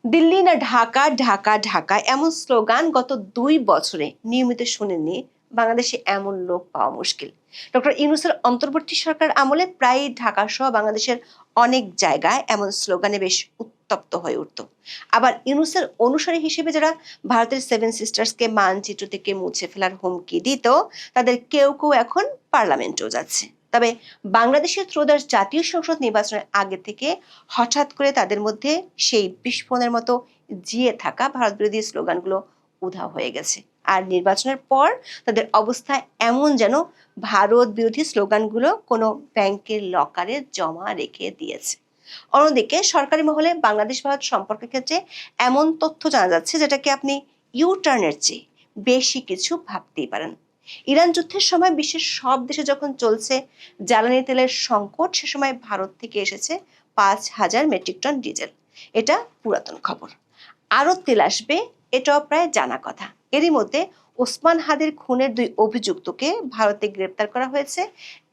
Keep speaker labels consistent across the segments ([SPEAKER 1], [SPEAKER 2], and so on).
[SPEAKER 1] দিল্লি না ঢাকা, ঢাকা ঢাকা এমন স্লোগান গত ২ বছরে নিয়মিত শুনেননি বাংলাদেশে এমন লোক পাওয়া মুশকিল। ডক্টর ইউনূসের অন্তর্বর্তী সরকার আমলে প্রায় ঢাকা সহ বাংলাদেশের অনেক জায়গায় এমন স্লোগানে বেশ উত্তপ্ত হয়ে উঠত। আবার ইউনূসের অনুসারী হিসেবে যারা ভারতের সেভেন সিস্টার্সকে মানচিত্র থেকে মুছে ফেলার হুমকি দিত, তাদের কেউ কেউ এখন পার্লামেন্টেও যাচ্ছে। তবে বাংলাদেশের ত্রয়োদশ জাতীয় সংসদ নির্বাচনের আগে থেকে হঠাৎ করে তাদের মধ্যে সেই বিস্ফোরণের মতো জিয়ে থাকা ভারত বিরোধী স্লোগানগুলো উধাও হয়ে গেছে। আর নির্বাচনের পর তাদের অবস্থা এমন যেন ভারত বিরোধী স্লোগানগুলো কোনো ব্যাংকের লকারে জমা রেখে দিয়েছে। অন্যদিকে সরকারি মহলে বাংলাদেশ ভারত সম্পর্কের ক্ষেত্রে এমন তথ্য জানা যাচ্ছে যেটাকে আপনি ইউটার্নের চেয়ে বেশি কিছু ভাবতেই পারেন। ইরান যুদ্ধের সময় বিশ্বের সব দেশে যখন চলছে জ্বালানি তেলের সংকট, সে সময় ভারত থেকে এসেছে ৫,০০০ মেট্রিক টন ডিজেল। এটা পুরাতন খবর। আরও তেল আসবে, এটাও প্রায় জানা কথা। এরই মধ্যে ওসমান হাদির খুনের ২ অভিযুক্তকে ভারতে গ্রেপ্তার করা হয়েছে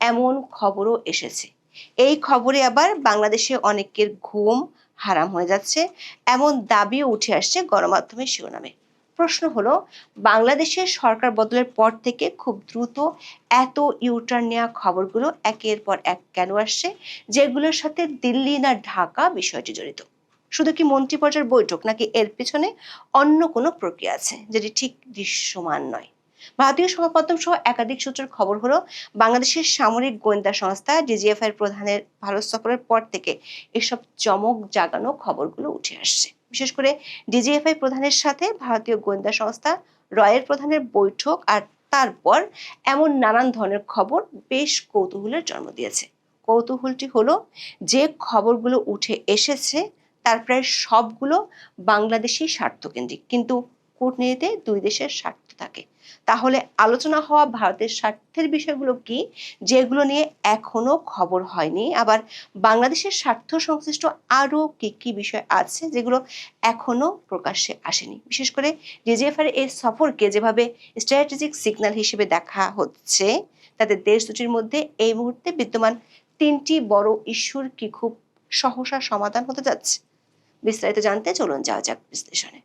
[SPEAKER 1] এমন খবরও এসেছে। এই খবরে আবার বাংলাদেশে অনেকের ঘুম হারাম হয়ে যাচ্ছে এমন দাবিও উঠে আসছে গণমাধ্যমের শিরোনামে। প্রশ্ন হলো, বাংলাদেশের সরকার বদলের পর থেকে খুব দ্রুত এত ইউটার্ন নেওয়া খবরগুলো একের পর এক কেন আসছে, যেগুলোর সাথে দিল্লি না ঢাকা বিষয়টি জড়িত? শুধু কি মন্ত্রী পর্যায়ের বৈঠক, নাকি এর পেছনে অন্য কোনো প্রক্রিয়া আছে যেটি ঠিক দৃশ্যমান নয়? ভারতীয় সংবাদ মাধ্যম সহ একাধিক সূত্রের খবর হলো, বাংলাদেশের সামরিক গোয়েন্দা সংস্থা ডিজিএফআই এর প্রধানের ভারত সফরের পর থেকে এসব চমক জাগানো খবরগুলো উঠে আসছে। বিশেষ করে ডিজিএফআই প্রধানের সাথে ভারতীয় গোয়েন্দা সংস্থা রয়ের প্রধানের বৈঠক, আর তারপর এমন নানান ধরনের খবর বেশ কৌতূহলের জন্ম দিয়েছে। কৌতূহলটি হলো, যে খবরগুলো উঠে এসেছে তার প্রায় সবগুলো বাংলাদেশি স্বার্থকেন্দ্রিক, কিন্তু কূটনীতিতে ২ দেশের স্বার্থ থাকে। তাহলে আলোচনা হওয়া ভারতের স্বার্থের বিষয়গুলো কি, যেগুলো নিয়ে এখনো খবর হয়নি? আবার বাংলাদেশের স্বার্থ সংশ্লিষ্ট আরো কি কি বিষয় আছে যেগুলো এখনো প্রকাশ্যে আসেনি? বিশেষ করে ডিজিএফআই এই সফরকে যেভাবে স্ট্র্যাটেজিক সিগন্যাল হিসেবে দেখা হচ্ছে, তাতে দেশ দুটির মধ্যে এই মুহূর্তে বিদ্যমান ৩টি বড় ইস্যুর কি খুব সহসা সমাধান হতে যাচ্ছে? বিস্তারিত জানতে চলুন যাওয়া যাক বিশ্লেষণে।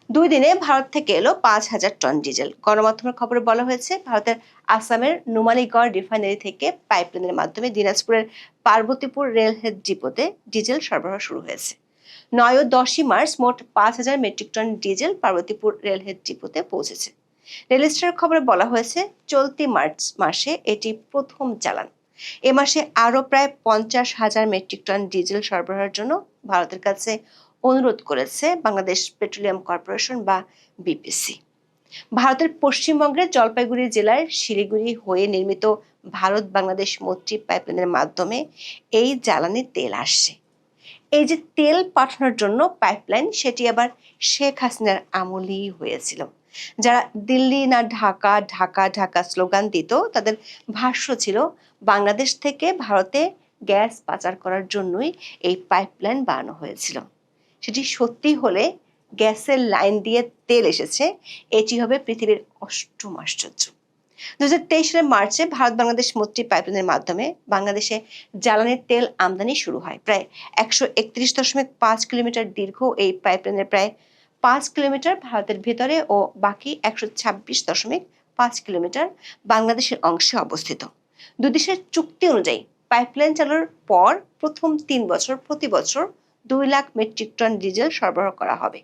[SPEAKER 1] ২ দিনে ভারত থেকে এলো ৫,০০০ টন ডিজেল। গণমাধ্যমের খবরে বলা হয়েছে, ভারতের আসামের নুমালীগড় রিফাইনারি থেকে পাইপলাইনের মাধ্যমে দিনাজপুরের পার্বতীপুর রেলহেড ডিপোতে ডিজেল সরবরাহ শুরু হয়েছে। ৯ ও ১০ই মার্চ মোট ৫,০০০ metric ton diesel Parbatipur railhead ডিপোতে পৌঁছেছে। রেল স্টারের খবরে বলা হয়েছে, চলতি মার্চ মাসে এটি প্রথম চালান। এ মাসে আরও প্রায় ৫০,০০০ মেট্রিক টন ডিজেল সরবরাহের জন্য ভারতের কাছে অনুরোধ করেছে বাংলাদেশ পেট্রোলিয়াম কর্পোরেশন বা বিপিসি। ভারতের পশ্চিমবঙ্গের জলপাইগুড়ি জেলার শিলিগুড়ি হয়ে নির্মিত ভারত বাংলাদেশ মৈত্রী পাইপলাইনের মাধ্যমে এই জ্বালানি তেল আসছে। এই যে তেল পাঠানোর জন্য পাইপলাইন, সেটি আবার শেখ হাসিনার আমলেই হয়েছিল। যারা দিল্লি না ঢাকা, ঢাকা ঢাকা স্লোগান দিত, তাদের ভাষ্য ছিল বাংলাদেশ থেকে ভারতে গ্যাস পাচার করার জন্যই এই পাইপলাইন বানানো হয়েছিল। সেটি সত্যি হলে গ্যাসের লাইন দিয়ে তেল এসেছে, এটি হবে পৃথিবীর অষ্টম আশ্চর্য। ২০২৩ সালের মার্চে ভারত বাংলাদেশ মৈত্রী পাইপলাইনের মাধ্যমে বাংলাদেশে জ্বালানির তেল আমদানি শুরু হয়। প্রায় ১৩১.৫ কিলোমিটার দীর্ঘ এই পাইপলাইনের প্রায় ৫ কিলোমিটার ভারতের ভেতরে ও বাকি ১২৬.৫ কিলোমিটার বাংলাদেশের অংশে অবস্থিত। দুই দেশের চুক্তি অনুযায়ী পাইপলাইন চালুর পর প্রথম ৩ বছর প্রতি বছর ২ লাখ মেট্রিক টন ডিজেল সরবরাহ করা হবে।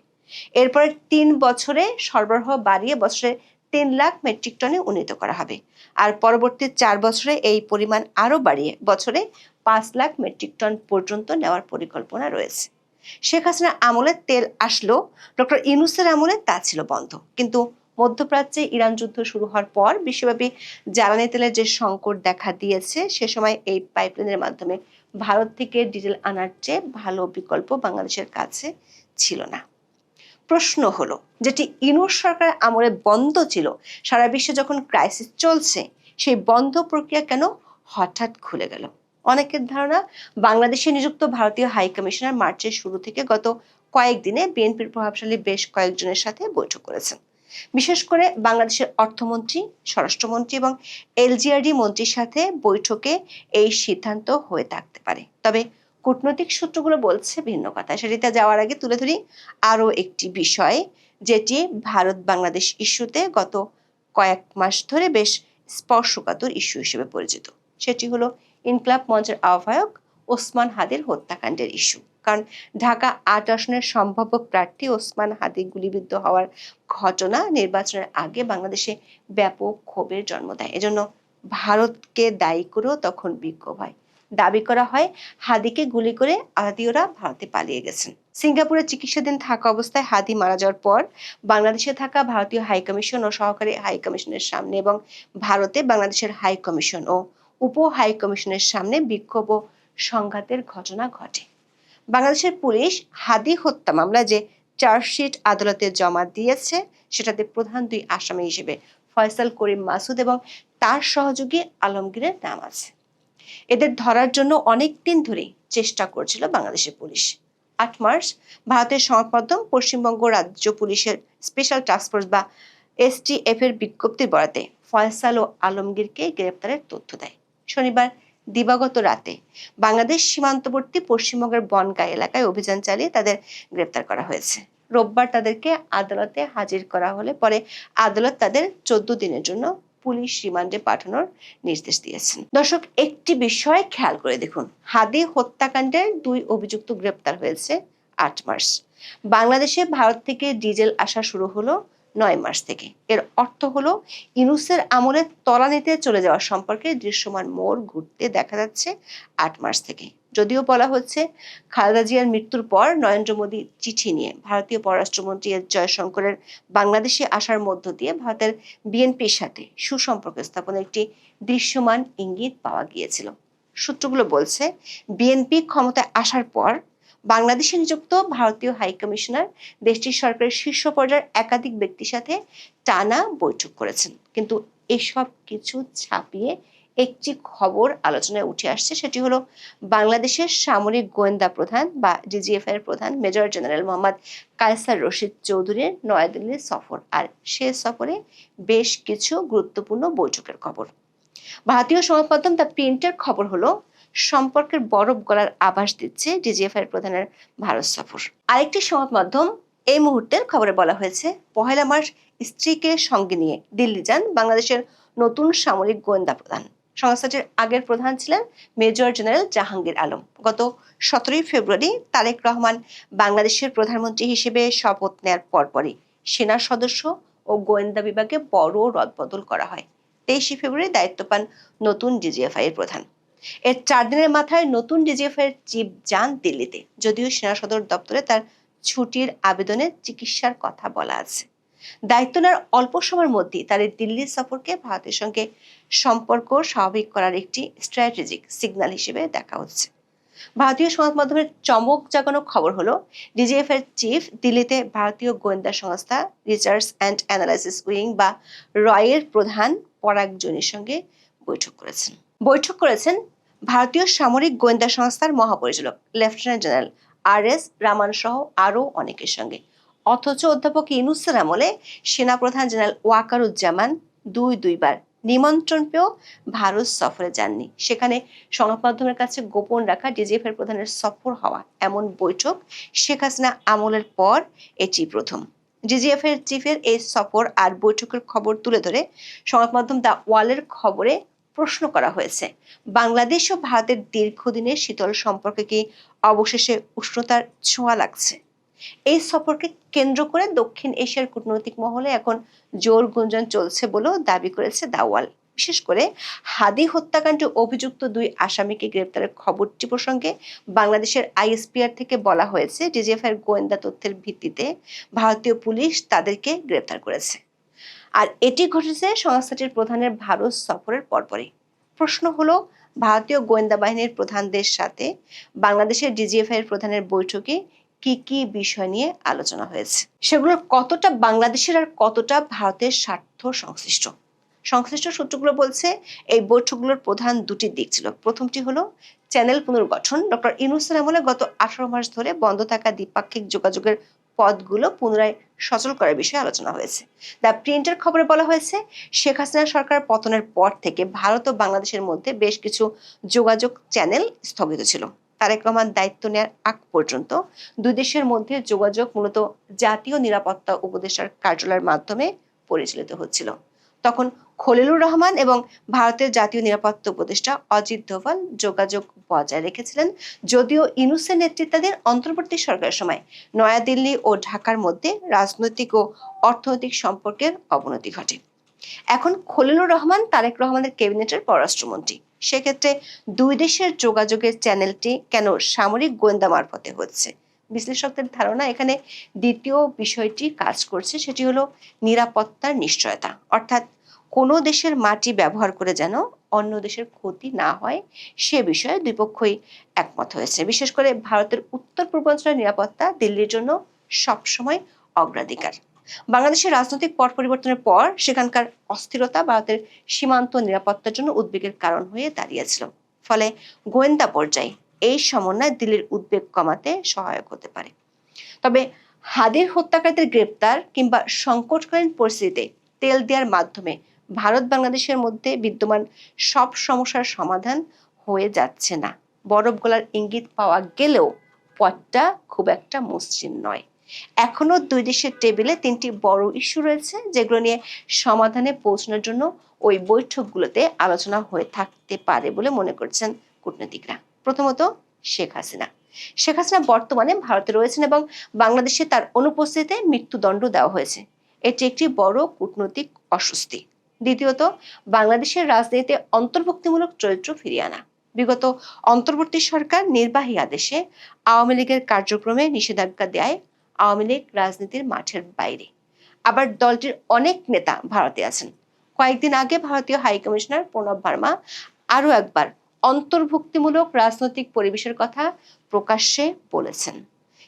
[SPEAKER 1] এরপরে ৩ বছরে সরবরাহ বাড়িয়ে বছরে ৩ লাখ মেট্রিক টনে উন্নীত করা হবে। আর পরবর্তী ৪ বছরে এই পরিমাণ আরও বাড়িয়ে বছরে ৫ লাখ মেট্রিক টন পর্যন্ত নেওয়ার পরিকল্পনা রয়েছে। শেখ হাসিনা আমলে তেল আসলো, ডক্টর ইউনূসের আমলে তা ছিল বন্ধ। কিন্তু মধ্যপ্রাচ্যে ইরান যুদ্ধ শুরু হওয়ার পর বিশ্বব্যাপী জ্বালানি তেলের যে সংকট দেখা দিয়েছে, সে সময় এই পাইপলাইনের মাধ্যমে ভারত থেকে ডিজেল আনার চেয়ে ভালো বিকল্প বাংলাদেশের কাছে ছিল না। প্রশ্ন হলো, যেটি ইউনূস সরকার আমলে বন্ধ ছিল, সারা বিশ্বে যখন ক্রাইসিস চলছে, সেই বন্ধ প্রক্রিয়া কেন হঠাৎ খুলে গেল? অনেকের ধারণা, বাংলাদেশে নিযুক্ত ভারতীয় হাই কমিশনার মার্চের শুরু থেকে গত কয়েকদিনে বিএনপির প্রভাবশালী বেশ কয়েকজনের সাথে বৈঠক করেছেন। বিশেষ করে বাংলাদেশের অর্থমন্ত্রী, স্বরাষ্ট্রমন্ত্রী এবং এলজিআরডি মন্ত্রীর সাথে বৈঠকে এই সিদ্ধান্ত হয়ে থাকতে পারে। তবে কূটনৈতিক সূত্রগুলো বলছে ভিন্ন কথা। সেটিতে যাওয়ার আগে তুলে ধরি আরও একটি বিষয়, যেটি ভারত বাংলাদেশ ইস্যুতে গত কয়েক মাস ধরে বেশ স্পর্শকাতর ইস্যু হিসেবে পরিচিত। সেটি হলো ইনকলাব মঞ্চের আহ্বায়ক ওসমান হাদির হত্যাকাণ্ডের ইস্যু। কারণ ঢাকা ৮ আসনের সম্ভাব্য প্রার্থী ওসমান হাদি গুলিবিদ্ধ হওয়ার ঘটনা নির্বাচনের আগে বাংলাদেশে ব্যাপক ক্ষোভের জন্ম দেয়। এজন্য ভারতকে দায়ী করেও তখন বিক্ষোভ হয়। দাবি করা হয় হাদিকে গুলি করে আত্মীয়রা ভারতে পালিয়ে গেছেন। সিঙ্গাপুরে চিকিৎসাধীন থাকা অবস্থায় হাদি মারা যাওয়ার পর বাংলাদেশে থাকা ভারতীয় হাইকমিশন ও সহকারী হাইকমিশনের সামনে এবং ভারতে বাংলাদেশের হাইকমিশন ও উপ হাইকমিশনের সামনে বিক্ষোভ ও সংঘাতের ঘটনা ঘটে। বাংলাদেশের পুলিশ হাদি হত্যা মামলা যে চার্জশিট আদালতে জমা দিয়েছে, সেটাতে প্রধান দুই আসামি হিসেবে ফয়সাল করিম মাসুদ এবং তার সহযোগী আলমগীরের নাম আছে। এদের ধরার জন্য অনেক দিন ধরে চেষ্টা করছিল বাংলাদেশের পুলিশ। ৮ মার্চ ভারতের সংবাদ মাধ্যম পশ্চিমবঙ্গ রাজ্য পুলিশের স্পেশাল টাস্কফোর্স বা এসটিএফ এর বিজ্ঞপ্তির বরাতে ফয়সাল ও আলমগীরকে গ্রেপ্তারের তথ্য দেয়। শনিবার দিবাগত রাতে বাংলাদেশ সীমান্তবর্তী পশ্চিমবঙ্গের বনগাঁ এলাকায় অভিযান চালিয়ে তাদের গ্রেপ্তার করা হয়েছে। রোববার তাদেরকে আদালতে হাজির করা হলে পরে আদালত তাদের 14 দিনের জন্য পুলিশ রিমান্ডে পাঠানোর নির্দেশ দিয়েছেন। দর্শক, একটি বিষয় খেয়াল করে দেখুন, হাদি হত্যাকাণ্ডের 2 অভিযুক্ত গ্রেপ্তার হয়েছে 8 মার্চ। বাংলাদেশে ভারত থেকে ডিজেল আসা শুরু হলো 9 মার্চ থেকে। এর অর্থ হলো ইউনূসের আমলে তলানিতে চলে যাওয়া সম্পর্কে দৃশ্যমান মোড় ঘুরতে দেখা যাচ্ছে 8 মার্চ থেকে। যদিও বলা হচ্ছে খালেদা জিয়ার মৃত্যুর পর নরেন্দ্র মোদী চিঠি নিয়ে ভারতীয় পররাষ্ট্রমন্ত্রী এস জয়শঙ্করের বাংলাদেশে আসার মধ্য দিয়ে ভারতের বিএনপির সাথে সুসম্পর্ক স্থাপনের একটি দৃশ্যমান ইঙ্গিত পাওয়া গিয়েছিল। সূত্রগুলো বলছে বিএনপি ক্ষমতায় আসার পর বাংলাদেশে নিযুক্ত ভারতীয় হাইকমিশনার দেশটির সরকারের শীর্ষ পর্যায়ের একাধিক ব্যক্তির সাথে টানা বৈঠক করেছেন। কিন্তু এসব কিছু ছাপিয়ে একটি খবর আলোচনায় উঠে আসছে, সেটি হলো বাংলাদেশের সামরিক গোয়েন্দা প্রধান বা ডিজিএফআই এর প্রধান মেজর জেনারেল মোহাম্মদ কায়সার রশিদ চৌধুরীর নয়াদিল্লির সফর। আর সে সফরে বেশ কিছু গুরুত্বপূর্ণ বৈঠকের খবর। ভারতীয় সংবাদ মাধ্যম দ্য প্রিন্টের খবর হলো সম্পর্কের বরফ গলার আভাস দিচ্ছে ডিজিএফআই এর প্রধানের ভারত সফর। আরেকটি সংবাদ মাধ্যম এই মুহূর্তের খবরে বলা হয়েছে 1 মার্চ স্ত্রীকে সঙ্গে নিয়ে দিল্লি যান বাংলাদেশের নতুন সামরিক গোয়েন্দা প্রধান। সংস্থাটির আগের প্রধান ছিলেন মেজর জেনারেল জাহাঙ্গীর আলম। গত 17 ফেব্রুয়ারি তারেক রহমান বাংলাদেশের প্রধানমন্ত্রী হিসেবে শপথ নেয়ার পরপরই সেনা সদস্য ও গোয়েন্দা বিভাগে বড় রদবদল করা হয়। 23 ফেব্রুয়ারি দায়িত্ব পান নতুন ডিজিএফআই এর প্রধান। এর 4 দিনের মাথায় নতুন ডিজিএফআই এর চিফ যান দিল্লিতে। যদিও সেনা সদর দপ্তরে তার ছুটির আবেদনে চিকিৎসার কথা বলা আছে। দায়িত্ব নেওয়ার অল্প সময়ের মধ্যেই তার এই দিল্লি সফরকে ভারতের সঙ্গে সম্পর্ক স্বাভাবিক করার একটি স্ট্র্যাটেজিক সিগন্যাল হিসেবে দেখা হচ্ছে। ভারতীয় সংবাদ মাধ্যমের চমক জাগানো খবর হলো ডিজিএফ এর চিফ দিল্লিতে ভারতীয় গোয়েন্দা সংস্থা রিসার্চ অ্যান্ড অ্যানালাইসিস উইং বা রয়ের প্রধান পরাগ জৈনের সঙ্গে বৈঠক করেছেন ভারতীয় সামরিক গোয়েন্দা সংস্থার মহাপরিচালক লেফটেন্যান্ট জেনারেল আর.এস. রামান সহ আরও অনেকের সঙ্গে। অথচ অধ্যাপক ইউনূসের আমলে সেনাপ্রধান জেনারেল ওয়াকারুজ্জামান দুইবার নিমন্ত্রণ পেয়েও ভারত সফরে যাননি। সেখানে সংবাদ মাধ্যমের কাছে গোপন রাখা ডিজিএফ এর প্রধানের সফর হওয়া এমন বৈঠক শেখ হাসিনা আমলের পর এটি প্রথম। ডিজিএফ এর চিফের এই সফর আর বৈঠকের খবর তুলে ধরে সংবাদ মাধ্যম দ্য ওয়ালের খবরে প্রশ্ন করা হয়েছে, বাংলাদেশ ও ভারতের দীর্ঘদিনের শীতল সম্পর্কে কি অবশেষে উষ্ণতার ছোঁয়া লাগছে? এই সফরকে কেন্দ্র করে দক্ষিণ এশিয়ার কূটনৈতিক মহলে এখন জোর গুঞ্জন চলছে বলেও দাবি করেছে দাওয়াল। বিশেষ করে হাদি হত্যাকাণ্ডে অভিযুক্ত 2 আসামিকে গ্রেপ্তারের খবরটি প্রসঙ্গে বাংলাদেশের আইএসপিআর থেকে বলা হয়েছে ডিজিএফআই এর গোয়েন্দা তথ্যের ভিত্তিতে ভারতীয় পুলিশ তাদেরকে গ্রেপ্তার করেছে। আর এটি ঘটেছে সংস্থাটির প্রধানের ভারত সফরের পরপরই। প্রশ্ন হলো, ভারতীয় গোয়েন্দা বাহিনীর প্রধানদের সাথে বাংলাদেশের ডিজিএফআই এর প্রধানের বৈঠকে কি কি বিষয় নিয়ে আলোচনা হয়েছে, সেগুলোর কতটা বাংলাদেশের আর কতটা ভারতের স্বার্থ সংশ্লিষ্ট সূত্রগুলো বলছে এই বৈঠকগুলোর প্রধান 2টি দিক ছিল। প্রথমটি হলো চ্যানেল পুনর্গঠন। ডক্টর ইউনূসের আমলে গত 18 মাস ধরে বন্ধ থাকা দ্বিপাক্ষিক যোগাযোগের পদগুলো পুনরায় সচল করার বিষয়ে আলোচনা হয়েছে। দ্য প্রিন্টের খবরে বলা হয়েছে, শেখ হাসিনা সরকার পতনের পর থেকে ভারত ও বাংলাদেশের মধ্যে বেশ কিছু যোগাযোগ চ্যানেল স্থগিত ছিল। তারেক রহমান দায়িত্ব নেওয়ার আগ পর্যন্ত দুই দেশের মধ্যে যোগাযোগ মূলত জাতীয় নিরাপত্তা উপদেষ্টার কার্যালয়ের মাধ্যমে পরিচালিত হচ্ছিল। তখন খলিলুর রহমান এবং ভারতের জাতীয় নিরাপত্তা উপদেষ্টা অজিত দোভাল যোগাযোগ বজায় রেখেছিলেন, যদিও ইউনূসের নেতৃত্বাধীন অন্তর্বর্তী সরকারের সময় নয়াদিল্লি ও ঢাকার মধ্যে রাজনৈতিক ও অর্থনৈতিক সম্পর্কের অবনতি ঘটে। এখন খলিলুর রহমান তারেক রহমানের ক্যাবিনেটের পররাষ্ট্রমন্ত্রী। সেক্ষেত্রে দুই দেশের যোগাযোগের চ্যানেলটি কেন সামরিক গোয়েন্দা মারফতে হচ্ছে? বিশ্লেষকদের ধারণা, এখানে দ্বিতীয় বিষয়টি কাজ করছে, সেটি হলো নিরাপত্তার নিশ্চয়তা। অর্থাৎ কোনো দেশের মাটি ব্যবহার করে যেন অন্য দেশের ক্ষতি না হয়, সে বিষয়ে দুই পক্ষই একমত হয়েছে। বিশেষ করে ভারতের উত্তর পূর্বাঞ্চলের নিরাপত্তা দিল্লির জন্য সবসময় অগ্রাধিকার। বাংলাদেশের রাজনৈতিক পট পরিবর্তনের পর সেখানকার অস্থিরতা ভারতের সীমান্ত নিরাপত্তার জন্য উদ্বেগের কারণ হয়ে দাঁড়িয়েছিল। ফলে গোয়েন্দা পর্যায়ে এই সমন্বয় দিল্লির উদ্বেগ কমাতে সহায়ক হতে পারে। তবে হাদির হত্যাকারীদের গ্রেপ্তার কিংবা সংকটকালীন পরিস্থিতিতে তেল দেওয়ার মাধ্যমে ভারত বাংলাদেশের মধ্যে বিদ্যমান সব সমস্যার সমাধান হয়ে যাচ্ছে না। বরফ গলার ইঙ্গিত পাওয়া গেলেও পথটা খুব একটা মসৃণ নয়। এখনো দুই দেশের টেবিলে তিনটি বড় ইস্যু রয়েছে, যেগুলো নিয়ে সমাধানে পৌঁছানোর জন্য ওই বৈঠকগুলোতে আলোচনা হয়ে থাকতে পারে বলে মনে করছেন কূটনীতিকরা। প্রথমত, শেখ হাসিনা। শেখ হাসিনা বর্তমানে ভারতে রয়েছেন এবং বাংলাদেশে তার অনুপস্থিতিতে মৃত্যুদণ্ড দেওয়া হয়েছে। এটি একটি বড় কূটনৈতিক অস্বস্তি। দ্বিতীয়ত, বাংলাদেশের রাজনীতিতে অন্তর্ভুক্তিমূলক চরিত্র ফিরিয়ে আনা। বিগত অন্তর্বর্তী সরকার নির্বাহী আদেশে আওয়ামী লীগের কার্যক্রমে নিষেধাজ্ঞা দেয় আওয়ামী লীগ রাজনীতির মাঠের বাইরে। আবার দলটির অনেক নেতা ভারতে আছেন। কয়েকদিন আগে ভারতীয় হাই কমিশনার প্রণব ভার্মা আরও একবার অন্তর্ভুক্তিমূলক রাজনৈতিক পরিবেশের কথা প্রকাশ্যে বলেছেন।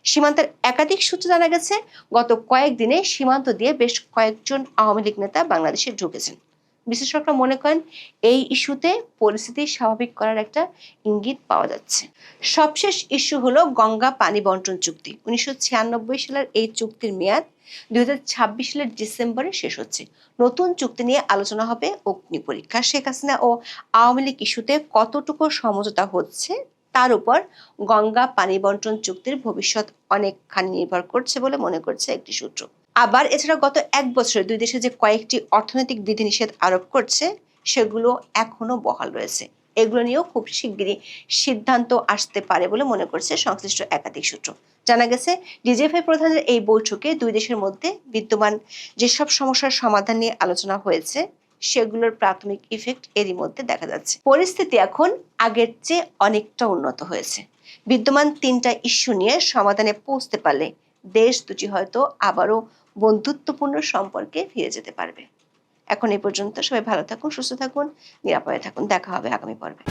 [SPEAKER 1] সীমান্তের একাধিক সূত্রে জানা গেছে, গত কয়েকদিনে সীমান্ত দিয়ে বেশ কয়েকজন আওয়ামী লীগ নেতা বাংলাদেশে ঢুকেছেন। বিশ্লেষকরা মনে করেন এই ইস্যুতে পরিস্থিতি স্বাভাবিক করার একটা ইঙ্গিত পাওয়া যাচ্ছে। সবশেষ ইস্যু হলো গঙ্গা পানি বন্টন চুক্তি। 1996 সালের এই চুক্তির মেয়াদ 2026 সালের ডিসেম্বরে শেষ হচ্ছে। নতুন চুক্তি নিয়ে আলোচনা হবে অগ্নি পরীক্ষা। শেখ হাসিনা ও আওয়ামী লীগ ইস্যুতে কতটুকু সমঝোতা হচ্ছে তার উপর গঙ্গা পানি বন্টন চুক্তির ভবিষ্যৎ অনেকখানি নির্ভর করছে বলে মনে করছে একটি সূত্র। আবার এছাড়া গত এক বছরে দুই দেশে যে কয়েকটি অর্থনৈতিক বিধিনিষেধ আরোপ করছে, সেগুলো এখনো বহাল রয়েছে। এগুলো নিয়েও খুব শিগগিরই সিদ্ধান্ত আসতে পারে বলে মনে করছে সংশ্লিষ্ট একাধিক সূত্র। জানা গেছে, ডিজিএফআই প্রধানের এই বৈঠকে দুই দেশের মধ্যে বিদ্যমান যেসব সমস্যার সমাধান নিয়ে আলোচনা হয়েছে, সেগুলোর প্রাথমিক ইফেক্ট এরই মধ্যে দেখা যাচ্ছে। পরিস্থিতি এখন আগের চেয়ে অনেকটা উন্নত হয়েছে। বিদ্যমান তিনটা ইস্যু নিয়ে সমাধানে পৌঁছতে পারলে দেশ দুটি হয়তো আবারও বন্ধুত্বপূর্ণ সম্পর্কে ফিরে যেতে পারবে। এখন এই পর্যন্ত। সবাই ভালো থাকুন, সুস্থ থাকুন, নিরাপদে থাকুন। দেখা হবে আগামী পর্বে।